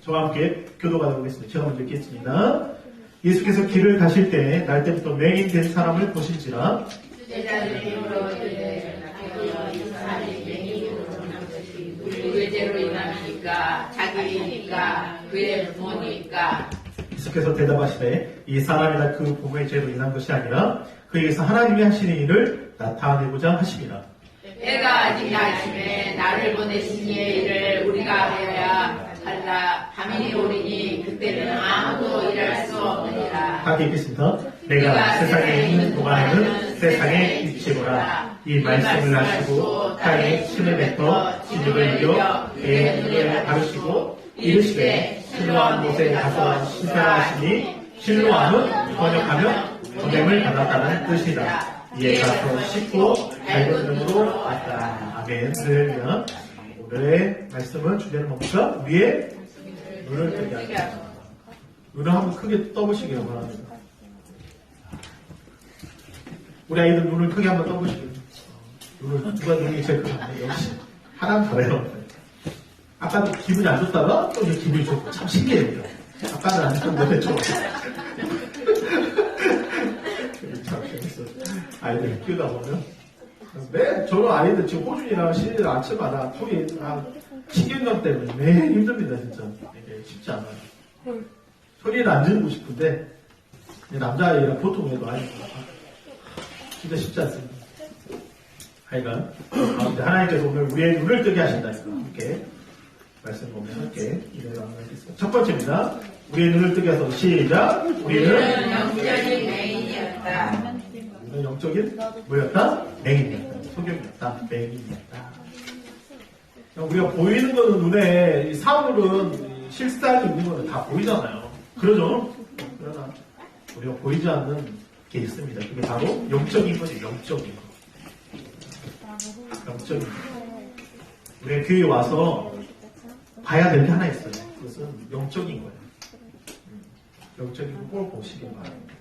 저와 함께 교도가 되겠습니다. 제가 먼저 읽겠습니다. 예수께서 길을 가실 때 날 때부터 맹인된 사람을 보신지라 제자들이 물어보되 이 사람이 맹인으로 난 것이 우리 죄로 인함이니까 자기니까 그의 부모니까. 예수께서 대답하시되 이 사람이나 그 부모의 죄로 인한 것이 아니라 그에게서 하나님이 하시는 일을 나타내고자 하심이라. 때가 아직 낮임에 나를 보내신 이의 일을 우리가 해야 할라. 밤이 오리니 그때는 아무도 일할 수 없느니라. 함께 읽겠습니다. 내가 세상에 있는 동안에는 세상의 빛이로라. 이 말씀을 하시고 땅에 침을 뱉어 진흙을 이겨 그의 눈을 가르시고 이르시되 실로암 못에 가서 신사하시니 실로암은 번역하면 보냄을 받았다는 뜻이다. 이에 가서 씻고 밝은 눈으로 왔다. 아멘. 할렐루야. 오늘의 말씀은 주제는 뭡니까? 위에 눈을 뜨게 하다. 눈을 한번 크게 떠보시길 바랍니다. 우리 아이들 눈을 크게 한번 떠보시길. 눈을 누가 눈이 제일 크게 역시 하나는 잘해요. 아까도 기분이 안 좋다가 또 이제 기분이 좋고 참 신기해요. 아까는 안 좋은데 좀 참 재밌어요. 아이들 키우다 보면 저는 아이들 지금 호준이랑 신이들 아침마다 둘이 신경전 때문에 매일 힘듭니다. 진짜 이게 쉽지 않아요. 소리는 안 지르고 싶은데 남자아이랑 보통 애도 아니까 진짜 쉽지 않습니다. 하여간 하나님께서 오늘 우리의 눈을 뜨게 하신다니까 함께 말씀 보면 함께 일어나겠습니다. 첫 번째입니다. 우리의 눈을 뜨게 해서 시작. 우리는 영적인 맹인이었다. 우리는 영적인 뭐였다? 맹인이었다. 소경이었다. 맹인이었다. 우리가 보이는 거는 눈에 사물은 실상이 있는 거는 다 보이잖아요. 그러죠? 그러나 우리가 보이지 않는 게 있습니다. 그게 바로 영적인 거지. 영적인 거. 영적인 거. 우리가 교회에 와서 봐야 될 게 하나 있어요. 그것은 영적인 거예요. 영적인 거 꼭 보시길 바랍니다.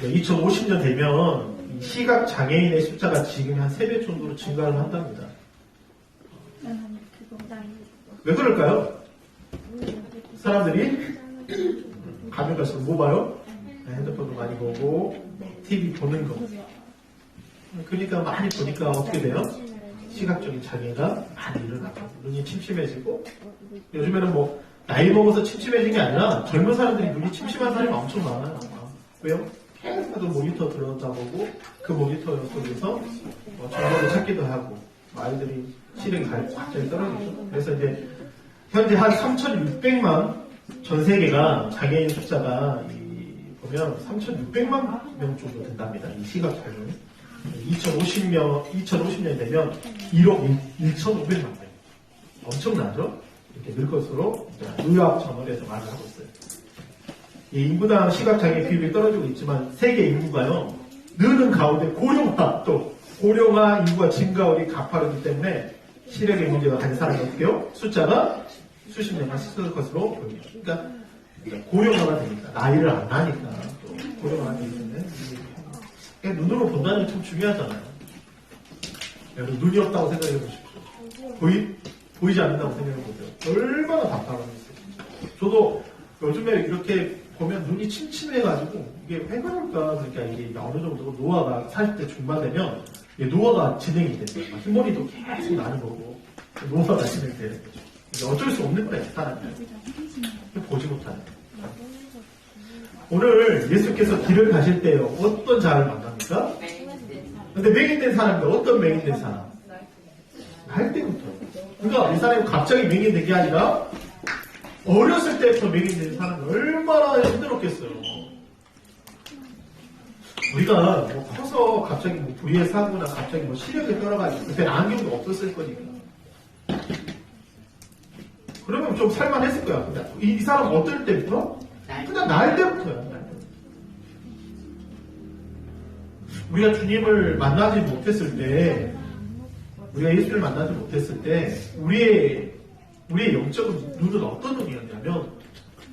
2050년 되면 시각 장애인의 숫자가 지금 한 3배 정도로 증가를 한답니다. 왜 그럴까요? 사람들이 가면 갈수록 뭐 봐요? 핸드폰도 많이 보고 TV 보는 거. 그러니까 많이 보니까 어떻게 돼요? 시각적인 장애가 많이 일어나고 눈이 침침해지고 요즘에는 뭐 나이 먹어서 침침해진 게 아니라 젊은 사람들이 눈이 침침한 사람이 엄청 많아요. 왜요? 계속 모니터 들여다보고 그 모니터 속에서 정보를 찾기도 하고 아이들이 시력이 갑자기 떨어지죠. 그래서 이제 현재 한 3,600만 전 세계가 장애인 숫자가 보면 3,600만 명 정도 된답니다. 이 시각 장애인. 2050년 되면 1억 1,500만 명. 엄청나죠? 이렇게 늘 것으로 의학저널에서 말을 하고 있어요. 이 인구당 시각장애 비율이 떨어지고 있지만 세계 인구가요 느는 가운데 고령화 인구가 증가율이 가파르기 때문에 시력의 문제가 가진 사람이 어떻게 해요? 숫자가 수십 년간 있을 것으로 보입니다. 그러니까 고령화가 되니까 나이를 안 나니까 또 고령화가 되기 때문에 눈으로 본다는 게 참 중요하잖아요. 여러분 눈이 없다고 생각해 보십시오. 보이지 않는다고 생각해 보세요. 얼마나 답답하겠어요. 저도 요즘에 이렇게 보면 눈이 침침해가지고 이게 왜 그럴까? 그러니까 이게 어느 정도 노화가 40대 중반 되면 노화가 진행이 돼요. 흰머리도 계속 나는 거고 노화가 진행되는 거죠. 어쩔 수 없는 거예요, 사람이. 보지 못하는. 오늘 예수께서 길을 가실 때요 어떤 자를 만납니까? 근데 맹인된 사람인데 어떤 맹인된 사람? 할 때부터. 그러니까 이 사람이 갑자기 맹인된 게 아니라 어렸을 때부터 맹인된 사람이 얼마나 힘들었겠어요. 우리가 뭐 커서 갑자기 뭐 불의의 사고나 갑자기 뭐 시력이 떨어가지고 그때 안경도 없었을 거니까. 그러면 좀 살만했을 거야. 근데 이 사람 어떨 때부터? 그냥 날 때부터야. 우리가 주님을 만나지 못했을 때, 우리가 예수를 만나지 못했을 때, 우리의 영적인 눈은 어떤 눈이었냐면,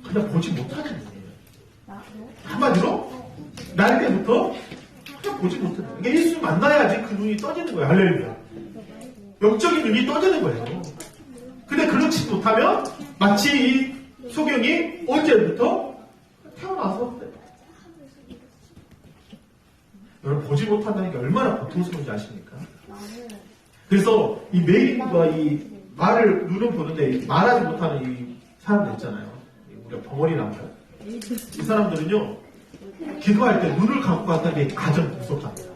그냥 보지 못하는 눈이에요. 한마디로, 날 때부터 그냥 보지 못하는 눈. 그러니까 예수 만나야지 그 눈이 떠지는 거예요. 할렐루야. 영적인 눈이 떠지는 거예요. 근데 그렇지 못하면 마치 이 소경이 언제부터? 태어나서 그래. 여러분 보지 못한다는 게 얼마나 고통스러운지 아십니까? 그래서 이 메인과 이 말을 눈은 보는데 말하지 못하는 이 사람들 있잖아요. 우리가 벙어리라고 해요. 이 사람들은요 기도할 때 눈을 감고 한다는 게 가장 무섭답니다.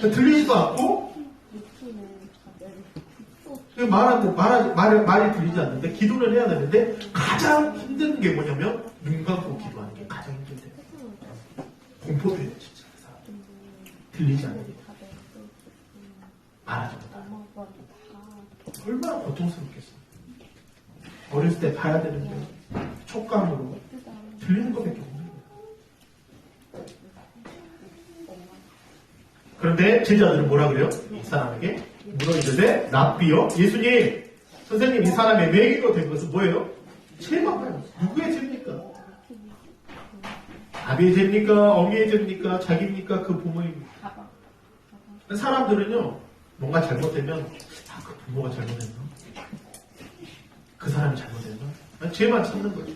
들리지도 않고 말이 들리지 않는데 기도를 해야 되는데 가장 힘든 게 뭐냐면 눈 감고 기도하는 게 가장 힘든데요. 공포돼요 진짜 그 사람. 들리지 않는 게 말하지 못하는 얼마나 고통스럽겠어요. 어렸을 때 봐야 되는데 촉감으로 들리는 것밖에 없는 거예요. 그런데 제자들은 뭐라 그래요? 이 사람에게 물어 이르되 랍비여 예수님 선생님 이 사람의 매기로 된 것은 뭐예요? 죄밖에요. 누구의 죄입니까? 아비의 죄입니까? 어미의 죄입니까? 자기입니까? 그 부모입니까? 사람들은요 뭔가 잘못되면 그 부모가 잘못했나? 그 사람이 잘못했나? 죄만 찾는 거죠.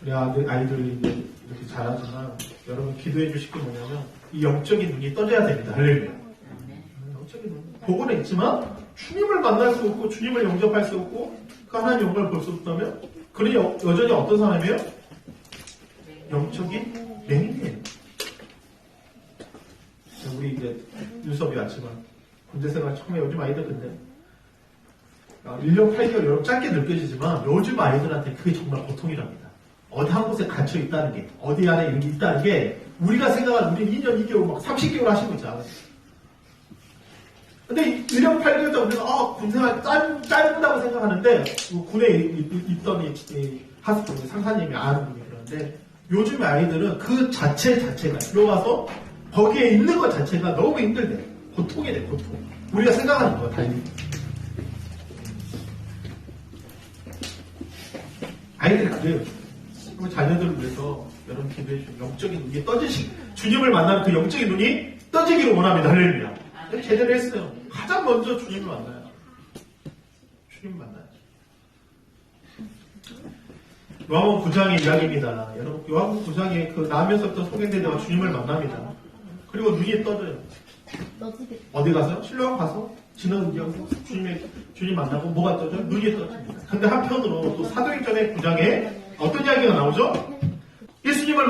우리 아이들이 이제 이렇게 잘하지만 여러분 기도해 주실 게 뭐냐면 이 영적인 눈이 떠져야 됩니다. 할렐루야. 영적인 눈. 보고는 있지만 주님을 만날 수 없고 주님을 영접할 수 없고 그 하나님 영광을 볼 수 없다면 그는 여전히 어떤 사람이에요? 영적인 맹인이에요. 우리 이제 유섭이 왔지만 군대 생활 처음에 요즘 아이들 근데 1년 8개월 여러분 짧게 느껴지지만 요즘 아이들한테 그게 정말 고통이랍니다. 어디 한 곳에 갇혀 있다는 게 어디 안에 이런 게 있다는 게 우리가 생각하는 우리 2년 2개월 막 30개월 하시고 있잖아요. 근데 1년 8개월 때 우리가 군생활 짧다고 생각하는데 군에 있던 이 상사님이 아는 분이 그러는데 요즘 아이들은 그 자체가 들어가서 거기에 있는 것 자체가 너무 힘들대. 고통이 돼, 고통. 우리가 생각하는 거와 달리. 아이들이 그래요. 그럼 자녀들을 위해서 여러분 기도해 주시면 영적인 눈이 주님을 만나는 그 영적인 눈이 떠지기를 원합니다. 할렐루야. 제대로 했어요. 가장 먼저 주님을 만나요. 주님 만나야죠. 요한복음 9장의 이야기입니다. 여러분 요한복음 9장에 그 나면서부터 소개되다가 주님을 만납니다. 그리고 눈이 떠져요. 어디 가서? 실로암 가서 진흙 의기하고 주님 만나고 뭐가 떠져? 눈이 떠집니다. 근데 한편으로 또 사도행전의 9장에 어떤 이야기가 나오죠? 예수님을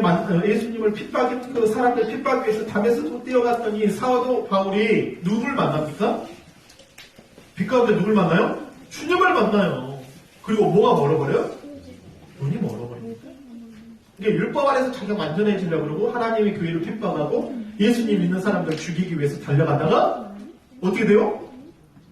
만나 예수님을 핍박한 그 사람들 핍박하기 위해서 담에서 뛰어갔더니 사도 바울이 누굴 만납니까? 빛 가운데 누굴 만나요? 주님을 만나요. 그리고 뭐가 멀어버려요? 눈이 멀어버립니다. 이게 율법 안에서 자기가 완전해지려고 그러고 하나님의 교회를 핍박하고 예수님 믿는 사람들 죽이기 위해서 달려가다가 어떻게 돼요?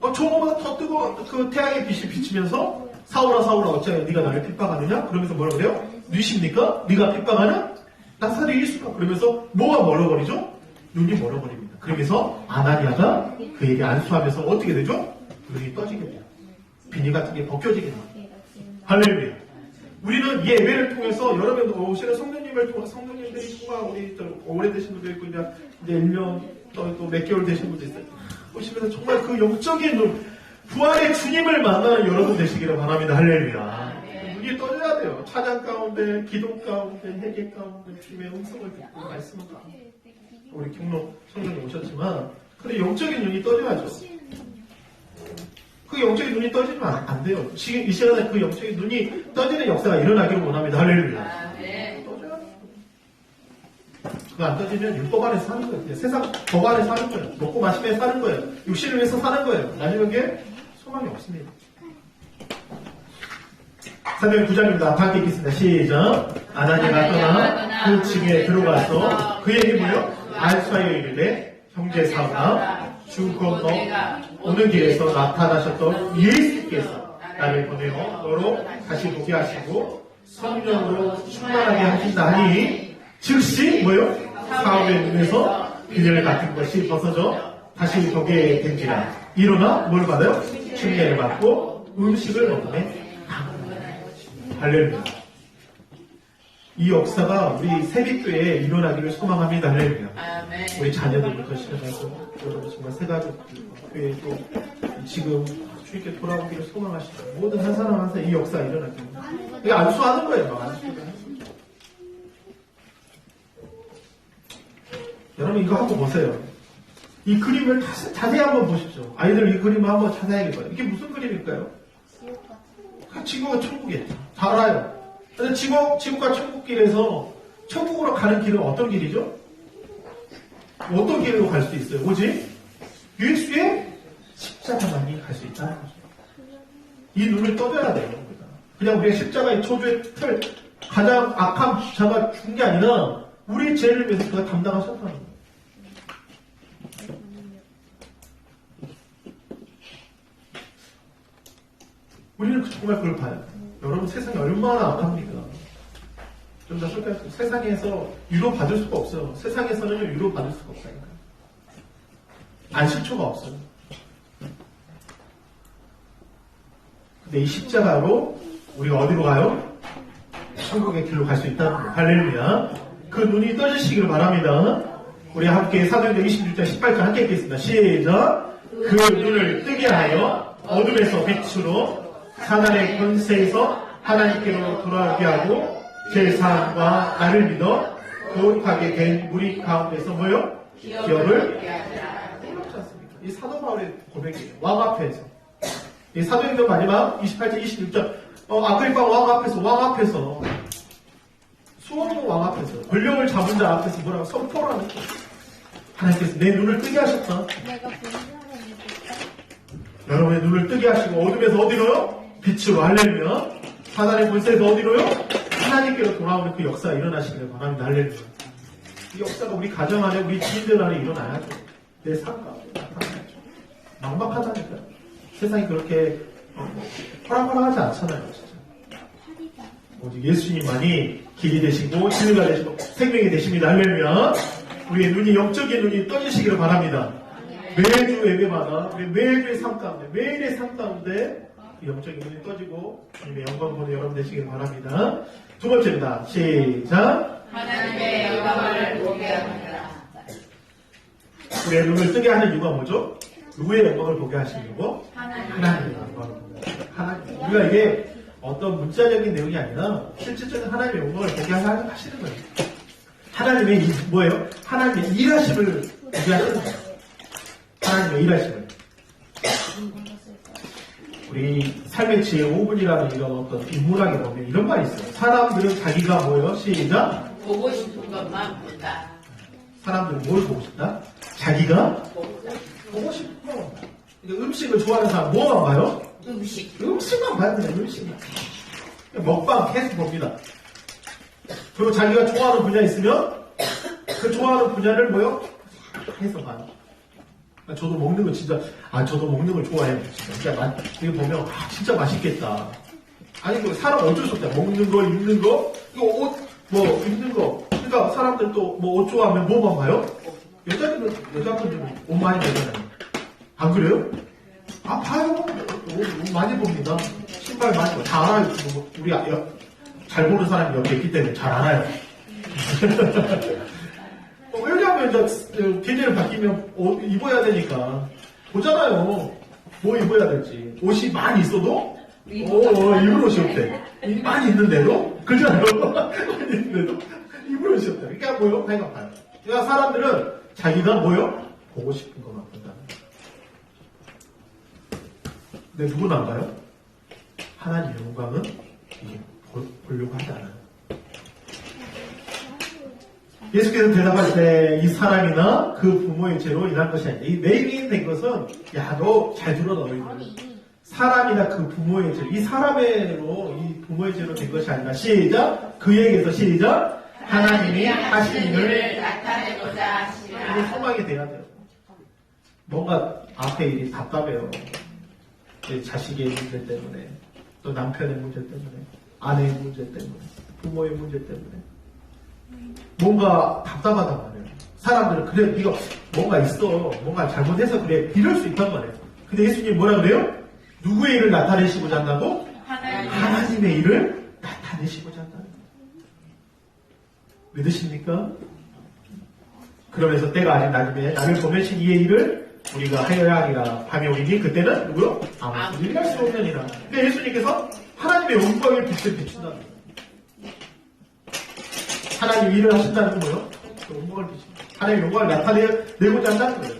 저거보다 더 뜨거운 그 태양의 빛이 비치면서 사울아 어찌하여 네가 나를 핍박하느냐? 그러면서 뭐라 그래요? 누이십니까? 네가 핍박하는 나사렛 예수가. 그러면서 뭐가 멀어버리죠? 눈이 멀어버립니다. 그러면서 아나니아가 그에게 안수하면서 어떻게 되죠? 눈이 떠지게 돼요. 비니 같은 게 벗겨지게 돼요. 할렐루야. 우리는 이 예배를 통해서 여러분 오시는 성도님들이 통화 우리 오래되신 분도 있고 이제 1년 또 몇 개월 되신 분도 있어요. 오시면서 정말 그 영적인 눈, 부활의 주님을 만나는 여러분 되시기를 바랍니다. 할렐루야. 눈이 떠져야 돼요. 찬양 가운데, 기도 가운데, 회개 가운데 주님의 음성을 듣고 말씀을 가운데. 우리 경로 성도님 오셨지만 근데 영적인 눈이 떠져야죠. 그 영적인 눈이 떠지면 안 돼요. 지금 이 시간에 그 영적인 눈이 떠지는 역사가 일어나기를 원합니다. 할렐루야. 떠져요. 그거 안 떠지면 율법 안에서 사는 거예요. 세상 법 안에서 사는 거예요. 먹고 마시면서 사는 거예요. 육신을 위해서 사는 거예요. 마지막에 소망이 없습니다. 사도행 9장입니다. 함께 읽겠습니다. 시작. 아나니아가 떠나 그 집에 들어가서 그에게 뭐요? 안수하여 이르되 형제 사울아 주 건너 오는 길에서 나타나셨던 예수께서 나를 보내어 너로 다시 보게 하시고 성령으로 충만하게 하신다 하니 즉시 뭐요? 사울의 눈에서 비늘 같은 것이 벗어져 다시 보게 된지라. 일어나 뭘 받아요? 침례를 받고 음식을 먹네. 할렐루야. 이 역사가 우리 세빛교회에 일어나기를 소망합니다. 할렐루야. 우리 자녀들부터 시작해서 여러분 정말 새가족들 교회 또 지금 주님께 돌아오기를 소망하시는 모든 한 사람 한 사람 이 역사 일어나기 이게 안수하는 거예요. 막 안수가. 여러분 이거 한번 보세요. 이 그림을 자세히 한번 보십시오. 아이들 이 그림을 한번 자세히 봐요. 이게 무슨 그림일까요? 지구가 천국이에요. 다 알아요. 근데 지구가 천국길에서 천국으로 가는 길은 어떤 길이죠? 어떤 길로 갈 수 있어요? 오직 예수의 십자가만이 갈 수 있다는 거죠. 이 눈을 떠져야 돼요. 그냥 우리가 십자가의 초주의 틀 가장 악한 자가 준 게 아니라 우리의 죄를 위해서 그가 담당하셨다는 거예요. 우리는 정말 그걸 봐요. 여러분 세상이 얼마나 악합니까? 좀 더 솔직히 세상에서 위로받을 수가 없어요. 세상에서는 위로받을 수가 없다니까. 안식처가 없어요. 근데 이 십자가로 우리가 어디로 가요? 천국의 길로 갈 수 있다는 거예요. 할렐루야. 그 눈이 떠지시기를 바랍니다. 우리 함께 사도행전 26장 18절 함께 읽겠습니다. 시작. 그 눈을 뜨게 하여 어둠에서 빛으로 사단의 권세에서 하나님께로 돌아오게 하고 제3과 나를 믿어 거룩하게 된 우리 가운데서 뭐요? 기업을 그렇지 않습니까? 이 사도 바울의 고백이에요. 왕 앞에서. 이 사도행전 마지막 28절 26절 아그리파 왕 앞에서 수원의 왕 앞에서 권력을 잡은 자 앞에서 뭐라고 선포를 하는 거예요. 하나님께서 내 눈을 뜨게 하셨다. 내가 본 사람이 여러분의 눈을 뜨게 하시고 어둠에서 어디로요? 빛으로 할렐루야. 사단의 권세에서 어디로요? 하나님께로 돌아오는 그 역사가 일어나시기를 바랍니다. 할렐루야. 이 역사가 우리 가정 안에 우리 지인들 안에 일어나야죠. 내 삶 가운데 나타나야죠. 막막하다니까요. 세상이 그렇게 호락호락하지 않잖아요. 진짜. 오직 예수님만이 길이 되시고 진리가 되시고 생명이 되십니다. 할렐루야. 우리의 눈이 영적인 눈이 떠지시기를 바랍니다. 매주 예배마다 우리 매주의 삶 가운데 매일의 삶 가운데 영적인 눈이 떠지고 주님의 영광 보는 여러분 되시기를 바랍니다. 두 번째입니다. 시작. 하나님의 영광을 보게 합니다. 우리의 눈을 뜨게 하는 이유가 뭐죠? 누구의 영광을 보게 하시려고? 하나님의 영광을 보게 하나님. 우리가 이게 어떤 문자적인 내용이 아니라 실질적인 하나님의 영광을 보게 하시는 거예요. 하나님의 뭐예요? 하나님의 일하심을 보게 하시는 거예요. 하나님의 일하심을. 우리 삶의 지혜 5분이라는 이런 어떤 인문학에 보면 이런 말이 있어요. 사람들은 자기가 뭐예요? 시작. 보고 싶은 것만 본다. 사람들은 뭘 보고 싶다? 자기가 보고 싶은 거. 그러니까 음식을 좋아하는 사람 뭐만 봐요? 음식만 봐야 돼요. 음식만. 먹방 계속 봅니다. 그리고 자기가 좋아하는 분야 있으면 그 좋아하는 분야를 뭐요? 해서 봐요. 저도 먹는 거 진짜 저도 먹는 걸 좋아해요. 진짜 이거 보면 진짜 맛있겠다. 아니 그 사람 어쩔 수 없다. 먹는 거, 입는 거, 이거 옷 뭐 입는 거. 그러니까 사람들 또 뭐 옷 좋아하면 뭐만 봐요? 여자분들은 옷 많이 보잖아요. 안 그래요? 봐요. 옷 많이 봅니다. 신발 많이 봐. 다 알아요. 우리 잘 보는 사람이 여기 있기 때문에 잘 알아요. 왜냐하면 이제 계절을 바뀌면 옷 입어야 되니까 보잖아요. 뭐 입어야 될지. 옷이 많이 있어도 입을 옷이 없대. 많이 있는데도 그잖아요. 많이 있는데도 입을 옷이 없대. 그러니까 뭐요? 내가 봐요. 그러니까 사람들은 자기가 뭐요? 보고 싶은 것만 본다. 근데 누구는 안 봐요? 하나님의 영광은 이게 보려고 하지 않아요. 예수께서 대답할 때 이 사람이나 그 부모의 죄로 인한 것이 아니다. 이 내인이 된 것은 너 잘 들어 너희들. 사람이나 그 부모의 죄, 이 사람으로 이 부모의 죄로 된 것이 아니라 시작. 그에게서 시작. 하나님이 하신 일을 나타내고자 하시라. 이게 소망이 돼야 돼요. 뭔가 앞에 일이 답답해요. 자식의 문제 때문에, 또 남편의 문제 때문에, 아내의 문제 때문에, 부모의 문제 때문에. 뭔가 답답하단 말이에요. 사람들은 그래 네가 뭔가 있어, 뭔가 잘못해서 그래 이럴 수 있단 말이에요. 근데 예수님 뭐라 그래요? 누구의 일을 나타내시고자 한다고? 하나님의 일을 나타내시고자 한다는 거예요. 믿으십니까? 그러면서 때가 아직 낮음에 나를 보내신 이의 일을 우리가 하여야 하리라. 밤이 오리니 그때는 누구요? 아무 일을 할 수 없느니라. 그러니까 예수님께서 하나님의 영광의 빛을 비춘다는 거예요. 하나님 일을 하신다는 건 뭐예요? 영광을 비춘다. 하나님의 영광을 나타내고자 한다는 거예요.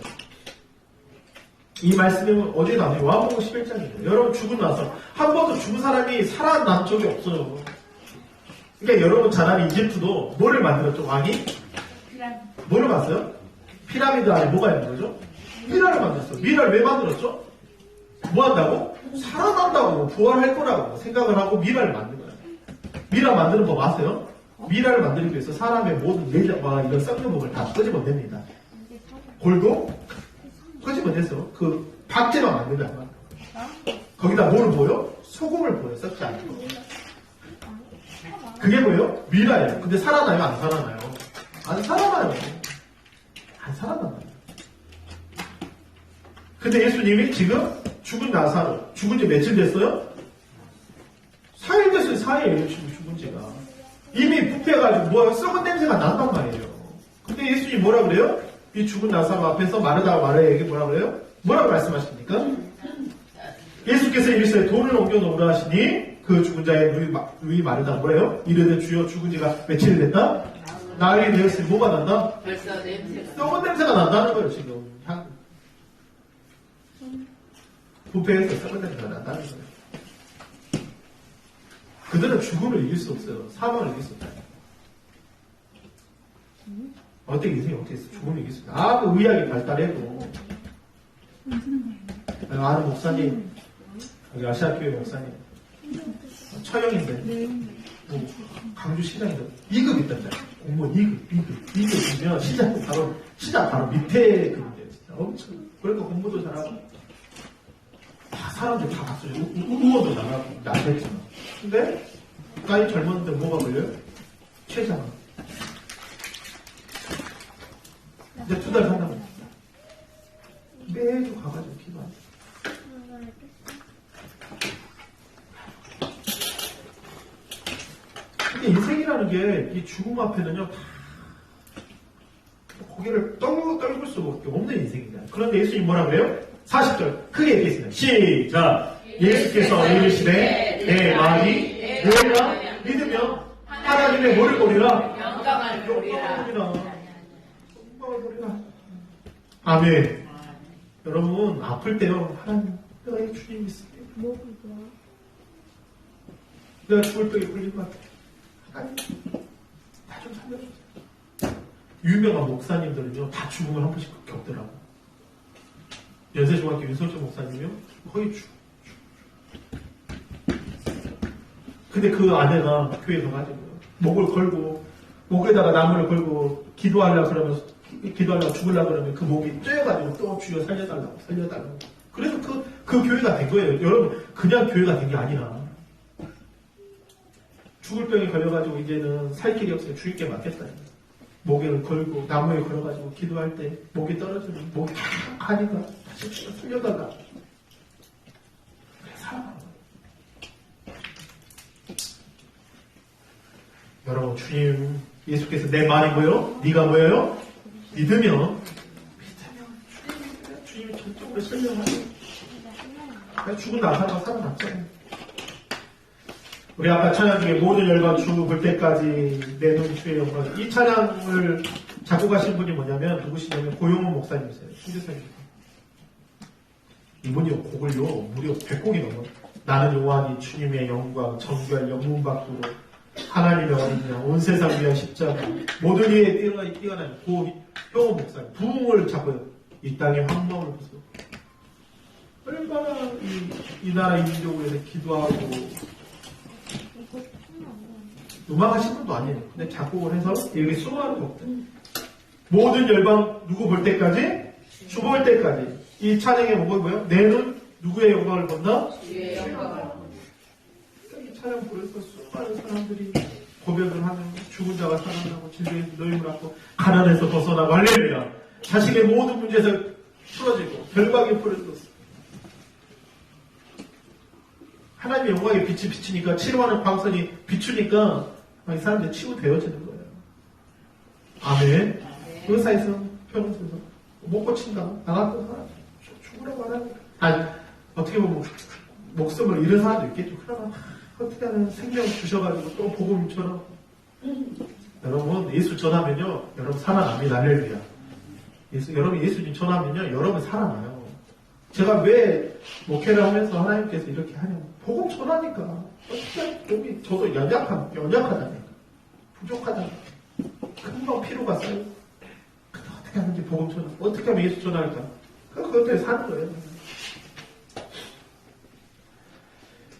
이 말씀은 어디에 나와요? 요한복음 11장이에요. 여러분 죽고 나서 한 번도 죽은 사람이 살아난 적이 없어요. 그러니까 여러분 잘 아는 이집트도 뭐를 만들었죠? 왕이? 뭐를 봤어요? 피라미드 안에 뭐가 있는 거죠? 미라를 만들었어요. 미라를 왜 만들었죠? 뭐 한다고? 살아난다고, 부활할 거라고 생각을 하고 미라를 만든 거예요. 미라 만드는 법 아세요? 미라를 만들기 위해서 사람의 모든 내장과 이런 썩는 다 끄집어냅니다. 골도 끄집어내서 그 박제만 만들면 거기다 뭐를 보여? 소금을 보여. 썩지 않고. 그게 뭐예요? 미라예요. 근데 살아나요? 안 살아나요? 안 살아나요. 안 살아나요. 근데 예수님이 지금 죽은 나사로 죽은 지 며칠 됐어요? 4일 됐어요. 4일 지금 죽은 지가. 이미 부패해가지고 뭐야 썩은 냄새가 난단 말이에요. 근데 예수님이 뭐라 그래요? 이 죽은 나사로 앞에서 마르다 마르에게 뭐라 그래요? 뭐라고 말씀하십니까? 예수께서 이르시되 돌을 옮겨놓으라 하시니 그 죽은 자의 누이 마르다 뭐래요? 이르되 주여 죽은 지가 며칠 됐다? 나흘이 되었으니 뭐가 난다? 벌써 냄새가. 썩은 냄새가 난다는 거예요 지금. 부패해서 썩은 냄새가 난다는 거예요. 그들은 죽음을 이길 수 없어요. 사망을 이길 수 없어요. 어떻게 인생이 어떻게 있어? 죽음을 이길 수 없어요. 아무 의학이 발달해도 아는 목사님 여기 아시아교회 목사님 처형인데 뭐 강주 시장인데 2급 있단다. 공무원 2급이면 시작 바로 밑에 급인데요. 진짜 엄청 그러니까 공부도 잘하고 다 사람들 다 봤어요. 의원도 나가고 나겠지만 근데 나이 젊었는데 뭐가 걸려요? 췌장. 이제 2달 산다고 매주 가가지고 기도하죠. 근데 인생이라는 게 이 죽음 앞에는요 다 고개를 떨굴 수밖에 없는 인생이다. 그런데 예수님 뭐라 그래요? 40절 크게 얘기했습니다. 시작. 예수께서 이르시되 내 말이 너희가 믿으면 하나님의 뭐를 보리라? 영광을 보리라. 영광을 보리라. 아멘. 여러분 아플 때요 하나님 너희 주님 믿습니다. 내가 죽을 병에 걸린 것 같아. 하나님 나 좀 살려주세요. 유명한 목사님들은요 다 죽음을 한 번씩 겪더라고. 연세중학교 윤석철 목사님이요 거의 근데 그 아내가 교회 가가지고 목을 걸고 목에다가 나무를 걸고 기도하려고 죽으려고 그러면 그 목이 쬐어가지고 또 주여 살려달라고 그래서 그 교회가 된 거예요. 여러분 그냥 교회가 된 게 아니라 죽을 병에 걸려가지고 이제는 살 길이 없어요. 주님께 맡겠다. 목에 걸고 나무에 걸어가지고 기도할 때 목이 떨어지면 목이 탁 가니까 다시 살려달라. 그래 살아가는 거예요. 여러분 주님 예수께서 내 말이 뭐예요? 네가 뭐예요? 믿으면 주님이 전적으로 설명하세요. 죽은 나사가 살아났잖아요. 우리 아까 찬양 중에 모든 열과 주 볼 때까지 내 눈 주의 영광. 이 찬양을 작곡하신 분이 뭐냐면 누구시냐면 고용호 목사님이세요. 신주사님이세요. 이분이 곡을요 무려 100곡이 넘어요. 나는 요한이 주님의 영광 정결 영문 밖으로 하나님의 어린 양 온 세상 위한 십자가 모든 이에 뛰어난 고용호 목사님 부흥을 잡고요. 이 땅의 황망을 보세요. 얼마나 이 나라 이 민족을 위해서 기도하고 음악하신 분도 아니에요. 근데 작곡을 해서 여기 수많은 곡들 모든 열방 누구 볼 때까지? 주 볼 때까지 이 찬양의 목은 뭐예요? 내 눈 누구의 영광을 본다? 주의 영광을 이 찬양 부르면서 수많은 사람들이 고백을 하면 죽은 자가 살아나고 질병에 노임을 받고 가난에서 벗어나고 할렐루야 자신의 모든 문제에서 풀어지고 결박이 풀어지고 하나님의 영광의 빛이 비치니까 치료하는 광선이 비추니까 이 사람들이 치유되어지는 거예요. 아멘. 의사에서 병원에서 못 고친다. 나갔던 사람 죽으라고 하라니까. 어떻게 보면 목숨을 잃은 사람도 있겠죠. 그러나 어떻게 하면 생명 주셔가지고 또 복음처럼 여러분 예수 전하면요 여러분 살아납니다. 할렐루야. 여러분 예수님 전하면요 여러분 살아나요. 제가 왜 목회를 하면서 하나님께서 이렇게 하냐면 복음 전하니까 어떻게 여기 저도 연약하다니까 부족하다니까 금방 피로가 쌓여. 근데 어떻게 하는지 복음 전하 어떻게 하면 예수 전할까? 그것 때문에 사는 거예요.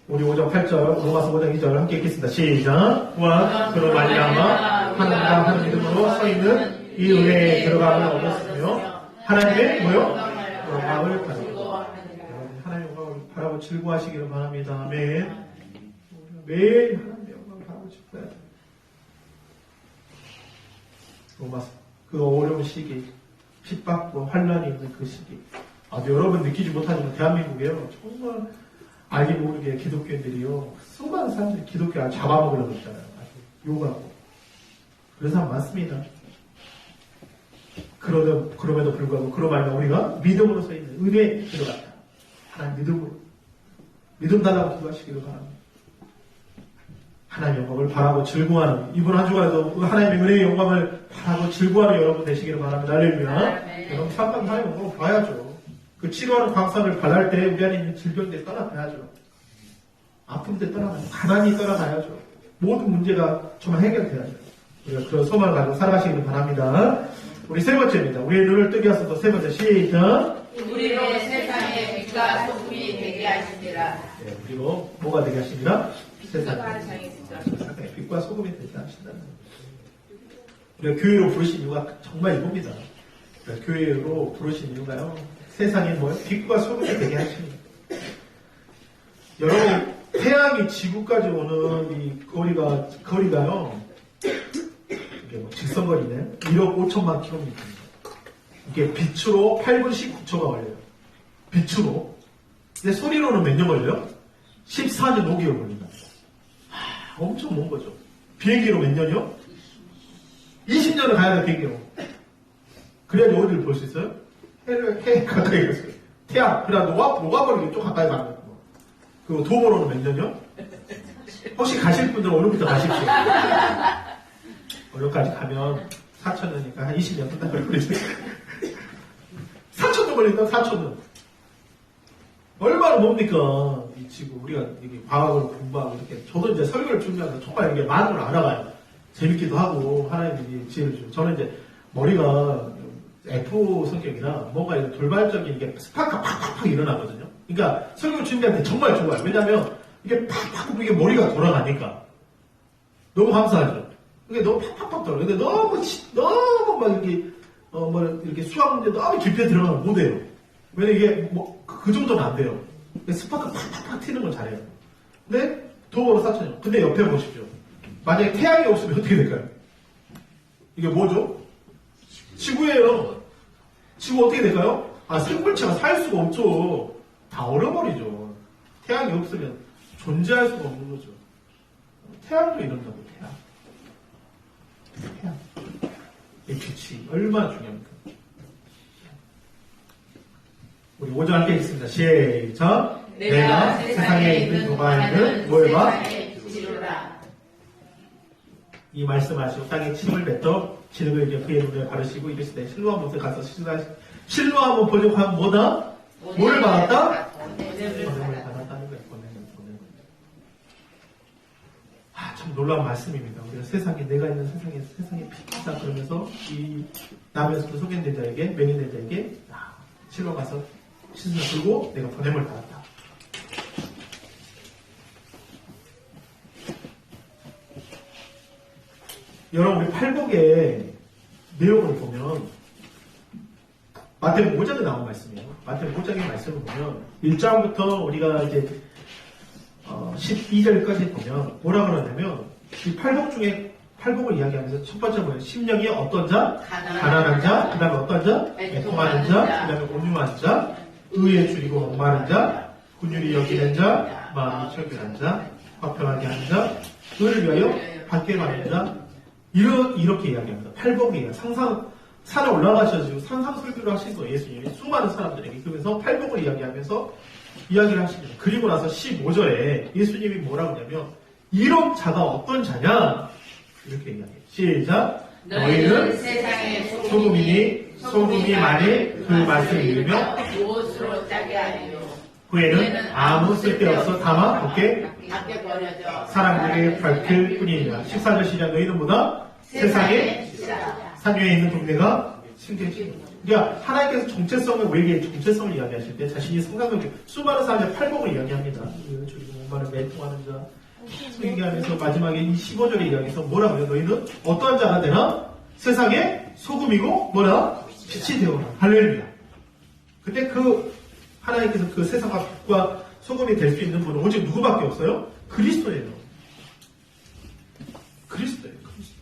우리 5장 8절 로마서 5장 2절 함께 읽겠습니다. 시작. 와 그로 말미암아 하나님과 한 믿음으로 서 있는 이 은혜에 들어감을 얻었으며 하나님의 영광을 바라고 하나님의 영광을 바라고 즐거워하시기를 바랍니다. 아멘. 매일 하나님의 영광을 바라고 싶어야 돼요. 로마서 그 어려운 시기 핍박과 환란이 있는 그 시기 여러분 느끼지 못하지만 대한민국에요 정말 알게 모르게 기독교인들이요 수많은 사람들이 기독교를 잡아먹으려고 했잖아요. 욕하고 그런 사람 많습니다. 그럼에도 불구하고 그로 말미암아 우리가 믿음으로 서 있는 은혜에 들어갔다. 하나님 믿음으로 믿음 달라고 기도하시기를 바랍니다. 하나님의 영광을 바라고 즐거워하는 이번 한 주간에도 하나님의 은혜의 영광을 바라고 즐거워하는 여러분 되시기를 바랍니다. 할렐루야. 여러분 잠깐 하나님의 영광을 봐야죠. 그 치료하는 광선을 발할 때 우리 안에 있는 질병들에 떠나가야죠. 아픔때 떠나가야죠. 가난이 떠나가야죠. 모든 문제가 정말 해결돼야죠. 우리가 그런 소망을 가지고 살아가시기를 바랍니다. 우리 세 번째입니다. 우리의 눈을 뜨게 하소서. 세 번째 시작. 우리로 세상의 빛과 소금이 되게 하시니라. 네, 그리고 뭐가 되게 하십니다? 세상의 빛과 소금이 되게 하신다는 거예요. 우리가 교회로 부르신 이유가 정말 이겁니다. 교회로 부르신 이유가요. 세상에 뭐예요? 빛과 소금이 되게 하십니다. 여러분 태양이 지구까지 오는 이 거리가요. 이게 뭐 직선거리네. 1억 5천만 킬로미터입니다. 이게 빛으로 8분 19초가 걸려요. 빛으로. 근데 소리로는 몇 년 걸려요? 14년 5개월 걸린다. 엄청 먼 거죠. 비행기로 몇 년이요? 20년을 가야 돼, 비행기로. 그래야지 어디를 볼 수 있어요? 해 가까이 갔어요. 태양, 그러나 녹아버리게 좀 가까이 가는 거고. 그리고 도보로는 몇 년이요? 혹시 가실 분들은 오늘부터 가십시오. 오늘까지 가면 4,000년이니까 한 20년 끝날 걸리죠. 4,000년 걸린다, 4,000년. 얼마나 뭡니까? 이 지구, 우리가 이게 과학으로 공부하고 이렇게. 저도 이제 설교를 준비하면서 정말 이게 많은 걸 알아가요. 재밌기도 하고, 하나님이 지혜를 주고. 저는 이제 머리가 F 성격이라 뭔가 이런 돌발적인 이게 스파크가 팍팍팍 일어나거든요. 그러니까 설교 준비할 때 정말 좋아요. 왜냐면 이게 팍팍 이게 머리가 돌아가니까. 너무 감사하죠. 이게 너무 팍팍팍 돌아. 근데 너무 막 이렇게 수학 문제 너무 깊게 들어가면 못해요. 왜냐면 이게 그 정도는 안 돼요. 스파크 팍팍팍 튀는 걸 잘해요. 근데 도보로 4,000년. 근데 옆에 보십시오. 만약에 태양이 없으면 어떻게 될까요? 이게 뭐죠? 지구예요. 지구 어떻게 될까요? 생물체가 살 수가 없죠. 다 얼어버리죠. 태양이 없으면 존재할 수가 없는 거죠. 태양도 이런다고, 태양. 이 빛이 얼마나 중요합니까? 우리 5절 함께 읽습니다. 시작. 내가 세상에 있는 동안에는 뭘봐? 이 말씀하시고 땅에 침을 뱉어 진흙을 이제 그의 눈에 바르시고 이르시되 실로암 못에 가서 실로암 못 보려고 하면 뭐다? 뭐를 받았다? 권능을 받았다는 거예요. 권능. 참 놀라운 말씀입니다. 우리가 세상에 내가 있는 세상에 빛이다 그러면서 이 남에서도 소개된 자에게 맹인된 자에게 실로 가서 신을 들고 내가 권능을 받았다. 여러분 우리 팔복의 내용을 보면 마태복음 5장에 나온 말씀이에요. 마태복음 5장의 말씀을 보면 1장부터 우리가 이제 12절까지 보면 뭐라 그러냐면 이 팔복 중에 팔복을 이야기하면서 첫 번째 뭐예요? 심령이 어떤 자? 가난한 자. 그 다음에 어떤 자? 애통하는 자. 그 다음에 온유한 자. 의에 줄이고 목마른 자. 긍휼히 여기는 자. 마음이 청결한 자. 화평하게 하는 자. 그를 위하여 받게 받는 자. 이렇게 이야기합니다. 팔복이에요. 산에 올라가셔가지고 산상설교를 하신 거예요. 예수님이 수많은 사람들에게. 그러면서 팔복을 이야기하면서 이야기를 하십니다. 그리고 나서 15절에 예수님이 뭐라고 하냐면 이런 자가 어떤 자냐 이렇게 얘기해요. 시작. 너희는 세상의 소금이니 소금이 만일 그 맛을 잃으면 무엇으로 짜게 하리요. 후에는 아무 쓸데없어 다만 밖에 버려져 사람들에게 밝힐 뿐이니라. 14절 시작. 너희는 뭐다? 세상에 산 위에 있는 동네가 신기해지는 거죠. 그러니까 하나님께서 정체성을 외계의 정체성을 이야기하실 때 자신이 성장하게 수많은 사람의 팔복을 이야기합니다. 저기 목마른 매통하는 자 얘기하면서 마지막에 이 15절에 이야기해서 뭐라고요? 너희는 어떠한 자가 되나? 세상에 소금이고 뭐라? 빛이 되어라. 할렐루야. 그때 그 하나님께서 그 세상과 빛과 소금이 될 수 있는 분은 오직 누구밖에 없어요? 그리스도예요. 그리스도예요. 그리스도.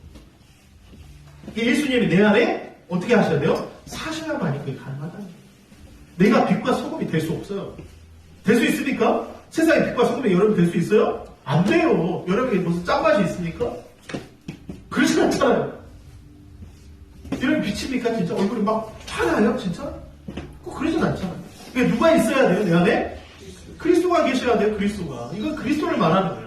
예수님이 내 안에 어떻게 하셔야 돼요? 사셔야만이 그게 가능하다는 거예요. 내가 빛과 소금이 될 수 없어요. 될 수 있습니까? 세상에 빛과 소금이 여러분 될 수 있어요? 안 돼요. 여러분이 무슨 짠맛이 있습니까? 그러지 않잖아요. 여러분 빛입니까? 진짜 얼굴이 막 화나요? 진짜? 꼭 그러진 않잖아요. 그러니까 누가 있어야 돼요? 내 안에? 그리스도가 계셔야 돼요. 그리스도가. 이건 그리스도를 말하는 거예요.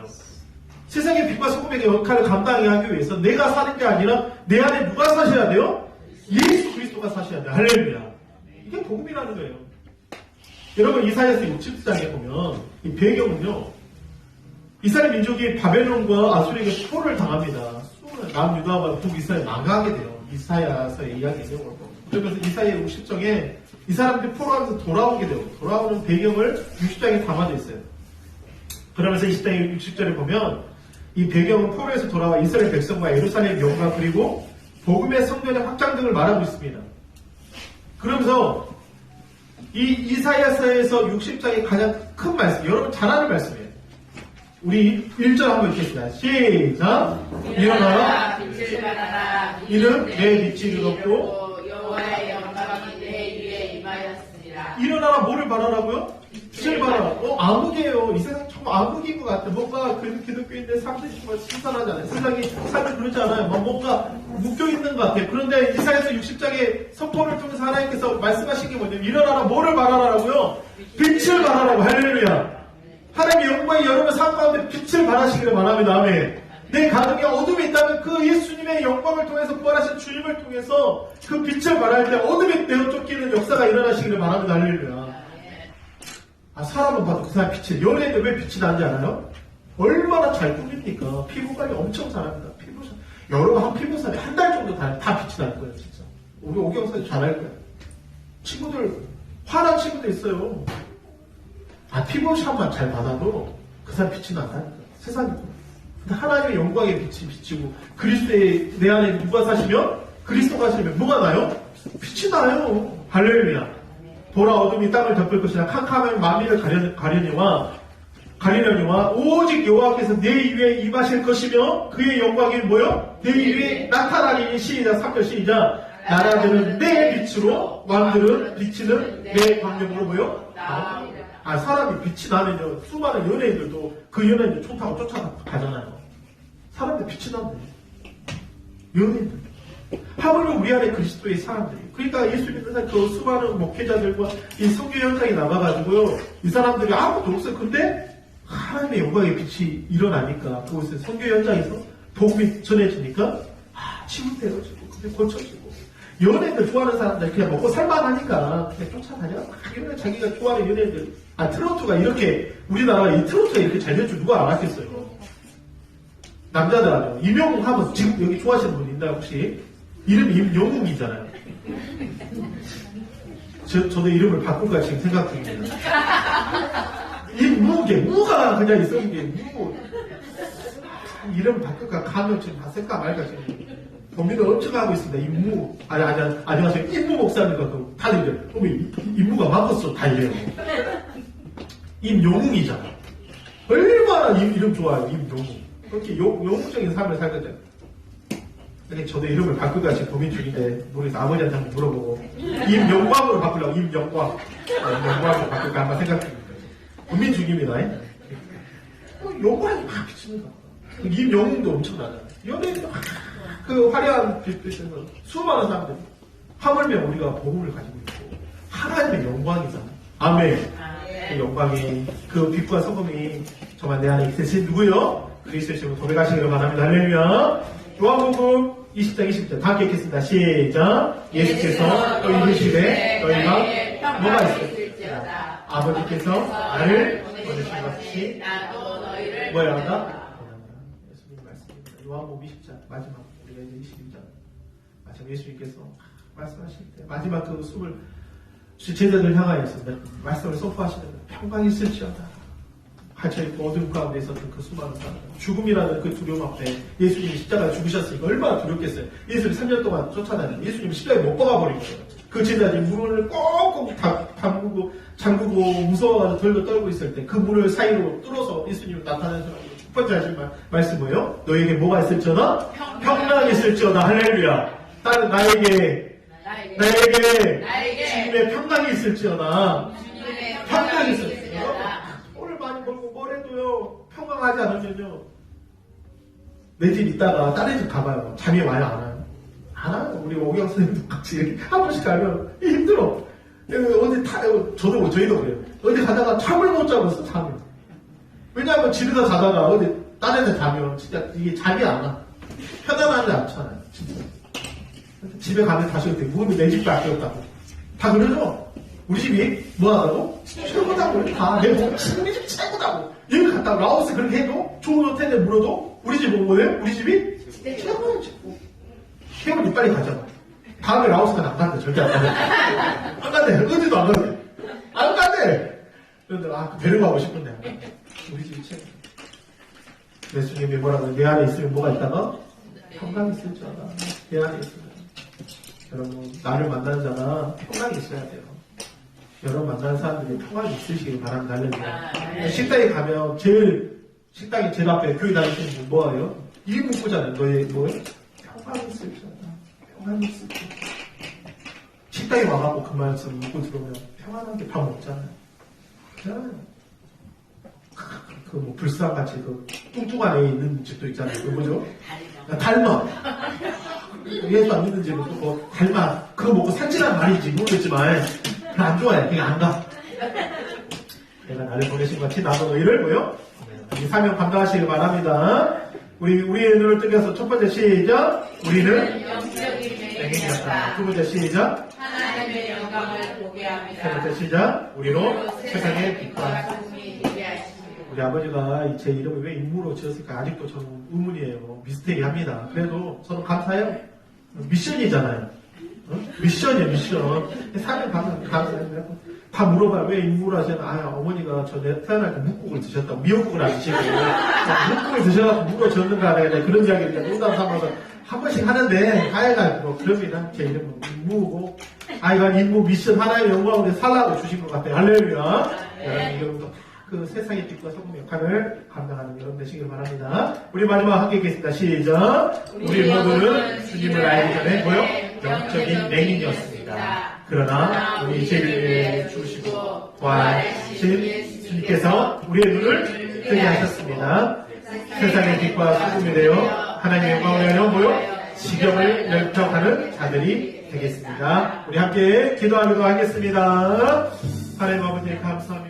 세상의 빛과 소금의 역할을 감당하기 위해서 내가 사는 게 아니라 내 안에 누가 사셔야 돼요? 예수 그리스도가 사셔야 돼요. 할렐루야. 이게 복음이라는 거예요. 여러분 이사야서 60장에 보면 이 배경은요. 이스라엘 민족이 바벨론과 아수르에게 포로를 당합니다. 남유다와 북이스라엘 망하게 돼요. 이사야서의 이야기죠. 그러면서 이사야 60장에 이 사람들이 포로하면서 돌아오게 돼요. 돌아오는 배경을 60장에 담아져 있어요. 그러면서 20장 60절에 보면 이 배경은 포로에서 돌아와 이스라엘 백성과 예루살렘 영광 그리고 복음의 성전의 확장 등을 말하고 있습니다. 그러면서 이 이사야서에서 60장의 가장 큰 말씀, 여러분 잘 아는 말씀이에요. 우리 1절 한번 읽겠습니다. 시작! 일어나라! 빛을 발하라. 이는 내 빛이 이르렀고 여호와의 영광이 내 위에 임하였으리라. 일어나라 뭐를 바라라고요? 빛을 발하라. 암흑이에요. 이 세상 정말 암흑인 것 같아. 뭔가 그래도 기독교인데 사람들이 정말 신선하잖아요. 세상이 사람들 그렇지 않아요. 뭔가 묶여있는 것 같아요. 그런데 이사야서 60장의 선포를 통해서 하나님께서 말씀하신 게 뭐냐면 일어나라 뭐를 바라라고요? 빛을 바라라고. 할렐루야. 하나님의 영광이 여러분 삶 가운데 빛을 발하시기를 바랍니다. 아멘. 내 가정에 어둠이 있다면 그 예수님의 영광을 통해서 부활하신 주님을 통해서 그 빛을 발할 때 어둠에 내어 쫓기는 역사가 일어나시기를 바랍니다. 할렐루야. 사람은 봐도 그 사람 빛이, 연예인들 왜 빛이 나는지 알아요? 얼마나 잘 꾸밉니까? 피부 관리 엄청 잘합니다. 여러분 한 피부살이 한 달 정도 다 빛이 날 거예요. 진짜. 우리 오경선이 잘할 거예요. 친구들, 화난 친구들 있어요. 피부샷만 잘 받아도 그 사람 빛이 난다니까. 세상에. 근데 하나님의 영광의 빛이 비치고 그리스도의 내 안에 누가 사시면 그리스도가 사시면 뭐가 나요? 빛이 나요. 할렐루야. 보라 어둠이 땅을 덮을 것이라 캄캄한 만민을 가리려니와 오직 여호와께서 내 위에 임하실 것이며 그의 영광이 뭐요? 내 위에 나타나리니. 시작 3절 시작. 나라들은 내 빛으로 왕들은 비치는 내 광명으로 뭐요? 사람이 빛이 나면요 수많은 연예인들도 그 연예인들 총 타고 쫓아가잖아요. 사람들 빛이 난대. 연예인들. 하물며 우리 안에 그리스도의 사람들이. 그러니까 예수 믿는 사람 그 수많은 목회자들과 이 선교 현장에 나가가지고요 이 사람들이 아무것도 없어요. 근데 하나님의 영광의 빛이 일어나니까 그곳에 선교 현장에서 복음이 전해지니까 치유되어지고 근데 고쳐지고 연예인들 좋아하는 사람들 그냥 먹고 살만하니까 그냥 쫓아다녀. 연예 자기가 좋아하는 연예인들 트로트가 이렇게 우리나라가 이 트로트가 이렇게 잘 될 줄 누가 알았겠어요. 남자들 아니요. 임영웅 하면 지금 여기 좋아하시는 분 있나요 혹시? 이름이 임영웅이잖아요. 저도 이름을 바꿀까 지금 생각 중입니다. 임무게 무가 그냥 있었는 게 무. 이름 바꿀까 가면 지금 바꿀까 말까 지금 고민을 엄청 하고 있습니다. 임무. 안녕하세요. 임무 목사님과 다들 임무가 바꿨어. 다 이래요. 임영웅이잖아. 얼마나 이름 좋아요. 임영웅. 그렇게 영웅적인 삶을 살거든요. 근데 저도 이름을 바꿀까 지금 고민 중인데 모르겠어요. 아버지한테 한번 물어보고 임영광으로 바꾸려고. 임영광. 영광으로 바꿀까 한번 생각 중입니다. 고민 중입니다. 영광이 막 비칩니다. 임영웅도 엄청나잖아요. 연예인도 그 화려한 빛에서 수많은 사람들이 하물며 우리가 복음을 가지고 있고 하나님의 영광이잖아. 아멘. 그 영광이, 그 빛과 소금이 정말 내 안에 있으신 누구요? 그리스도의 이름으로 고백하시기를 바랍니다. 할렐루야. 요한복음 20장 20절 다 함께 읽겠습니다. 시작. 예수께서 너희 이르시되 너희가 뭐가 있어요? 아버지께서 나를 보내신 것이 나도 너희를 뭐야 한다? 예수님 말씀입니다. 요한복음 20장 마지막 우리가 이제 22장 마지막 예수님께서 말씀하실 때 마지막 그 숨을 제자들 향하여서 말씀을 선포하시는 평강이 있을지어다. 하찮고 어둠 가운데 있었던 그 수많은 사람들, 죽음이라는 그 두려움 앞에 예수님이 십자가에 죽으셨으니까 얼마나 두렵겠어요. 예수님 3년 동안 쫓아다니는 예수님 십자가에 못 박아버린 거예요. 그 제자들이 문을 꼭꼭 잠그고 무서워가지고 덜덜 떨고 있을 때 그 문을 사이로 뚫어서 예수님이 나타나셔서 첫 번째 하신 말씀 뭐예요? 너에게 뭐가 있을지어다? 평강이 있을지어다. 할렐루야. 딸은 나에게 주님의 평강이 있을지어다. 평강이 있을지어다. 오늘 많이 벌고 뭘 해도요 평강하지 않으면요 내 집 있다가 다른 집 가봐요. 잠이 와요 안 와요? 안 와요. 우리 오경 선생님도 같이 이렇게 한 번씩 가면 힘들어. 저희도 그래요. 어디 가다가 잠을 못 자고 있어. 잠을. 왜냐하면 집에서 자다가 어디 다른 데 가면 진짜 이게 잠이 안 와. 편안하지 않잖아요. 진짜. 집에 가면 다시 어떻게 문이 내 집도 아꼈다고 다 그러죠. 우리 집이 뭐하다고? 최고다고. 다 내 몸 우리 집 최고다고. 여기 갔다 라오스 그렇게 해도 좋은 호텔에 물어도 우리 집은 뭐예요? 우리 집이 최고의 집. 태우니 빨리 가자. 다음에 라오스는 안 간대. 절대 안 간대. 안 간대. 어디도 안 간대. 안 간대. 그런데 데려가고 싶은데 안 간대. 우리 집이 최고. 예수님이 뭐라고 내 안에 있으면 뭐가 있다가 평강이 있을 줄 알아. 내 안에 있으면. 여러분 나를 만나는 자가 평강이 있어야 돼요. 여러분 만나는 사람들이 평강이 있으시길 바랍니다. 할렐루야. 식당에 가면 식당이 제일 앞에 교회 다니시는 분 뭐예요? 이 묻고잖아요. 너의 뭐예요? 평강이 있을 줄 알아. 평강이 있을 줄 알아. 식당에 와갖고 그 말씀 묻고 들어오면 평안하게 밥 먹잖아요. 그렇잖아요. 그 불쌍같이 그 뚱뚱한 애 있는 집도 있잖아요. 그 뭐죠? 달마. 예수 안 믿는 집은 또 달마. 그거 먹고 살찌란 말이지 모르겠지만 안 좋아해. 그냥 안 가. 내가 나를 보내신 것 같이 나도 너희를 뭐요? 이 사명 감당하시길 바랍니다. 우리의 눈을 뜨겨서 첫 번째 시작. 우리는 맹인이었다. 두 번째 시작. 하나님의 영광을 보게 합니다. 세 번째 시작. 우리로 세상의 빛과 우리 아버지가 제 이름을 왜 인무로 지었을까 아직도 저는 의문이에요. 미스테리합니다. 그래도 저는 감사해요. 미션이잖아요. 미션이에요, 미션. 사람 다 물어봐요. 왜 인무로 하시나? 어머니가 저 태어날 때 묵국을 드셨다고. 미역국을 안 드시고. 묵국을 드셔갖고 묵어 줬는가 하다 그런 이야기를 농담 삼아서 한 번씩 하는데 하여간 그러면 제 이름은 인무고 이건 인무 미션 하나의 영광으로 살라고 주신 것 같아요. 할렐루야. 여러분 이름도 그 세상의 빛과 소금 역할을 감당하는 여러분 되시길 바랍니다. 우리 마지막 함께 있겠습니다. 시작. 우리 모두는 주님을 알기 전에 뭐요? 영적인 맹인이었습니다. 그러나 우리 죄를 위해 죽으시고 부활하신 주님께서 우리의 눈을 뜨게 하셨습니다. 세상의 빛과 소금이 되어 하나님의 영광을 위하여 뭐요? 지경을 열정하는 자들이 되겠습니다. 우리 함께 기도하기도 하겠습니다. 하나님 아버지 감사합니다.